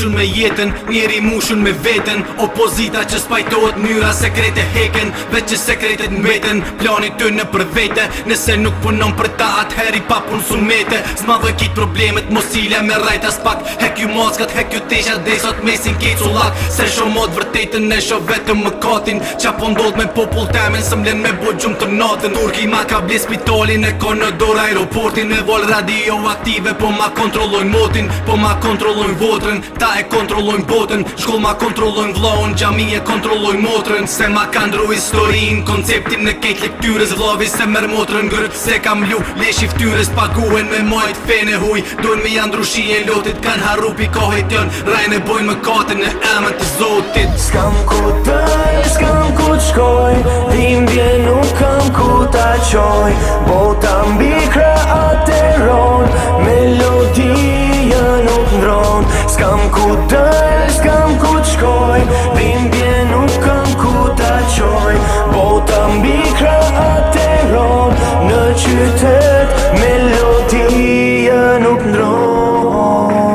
mushun me jetën, njeri mushun me veten. Opozita që spajtohet mënyra sekrete heken, veç që sekretet mbeten. Plani ty në për vete, nëse nuk punon për ta atëheri pa pun sumete. S'ma dhe kit problemet, mos ile me rajta spak. Hek ju moskat, hek ju tesha, desot mesin kejt sullak. Se shomot vërtetën e sho vetëm më katin. Qa po ndodh me popull temen, së mlen me bo gjumë të natën. Turki ma ka ble spitalin, e ka në dorë aeroportin. Me vol radioaktive, po ma kontrollojnë motin, po ma kontrollojnë votrën. Ta e kontrollojnë botën, shkoll ma kontrollojnë vllahun, gjami e kontrollojnë motrën. Se ma ka ndru historin, konceptin në kejt lektyres. Vllavi se merr motrën grët, se kam lu leshi ftyrës. Paguen me majt fene huj, dojnë me janë drushi e lotit. Kan harupi kohit jën, rajnë e bojnë më katën e emën të Zotit. S'kam ku dëj, s'kam ku t'shkoj, dhimbje nuk kam ku ta qoj. Bota mbi kreateron, melodia nuk ndron. S'kam ku dëj, s'kam ku t'shkoj, dhimbje nuk kam ku ta qoj. Bota mbi kreateron, në qytet melodia nuk ndron.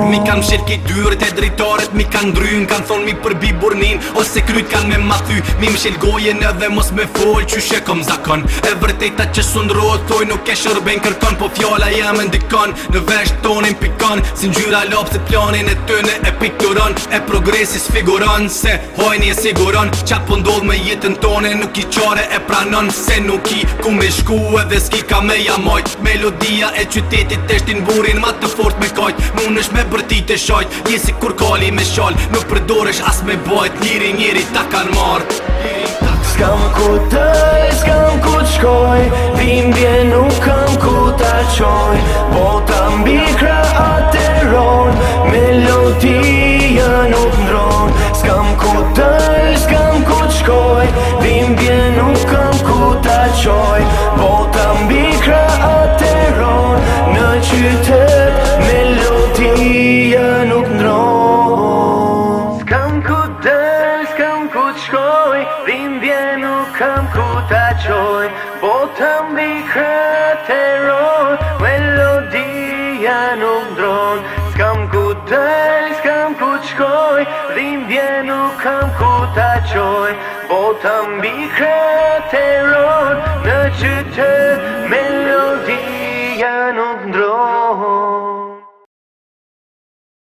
Mi kanë mshirë kej dyrët e drejtaret, mi kanë ndryn, kanë thonë mi përbi burnin, ose kryt kanë me mathy. Mi mshil gojen edhe mos me fol, qyshe kom zakon. E vërtejta që sundrot, thoj nuk e shërben kërkon. Po fjalla jam e ndikon, në vesh tonin pikon. Si ngjyra lapsit planin e tëne e pikturon. E progresi sfiguron, se hojni e siguron. Qa po ndodh me jetën tone, nuk i qare e pranon. Se nuk i ku me shku edhe s'ki ka me jamojt. Melodia e qytetit e shtin burin ma të fort me kajt. Munësh me bërtit e shajt, jesi kur kali me shall. Nuk përdoresh as me bajt, njeri ta kan marrë. S'kam ku dëj, s'kam ku t'shkoj, dhimbje nuk kam ku ta qoj. Bota mbi kreateron, melodia nuk ndron. S'kam ku dëj, s'kam ku t'shkoj, dhimbje nuk kam ku ta qoj. Bota mbi kreateron, në qytet melodia nuk ndron. S'kam ku dëj, s'kam ku t'shkoj, dhimbje nuk kam ku ta qoj. Bota mbi kreateron, melodia nuk ndron. S'kam ku dëj, s'kam ku t'shkoj, dhimbje nuk kam ku ta qoj. Bota mbi kreateron, në qytet melodia nuk ndron.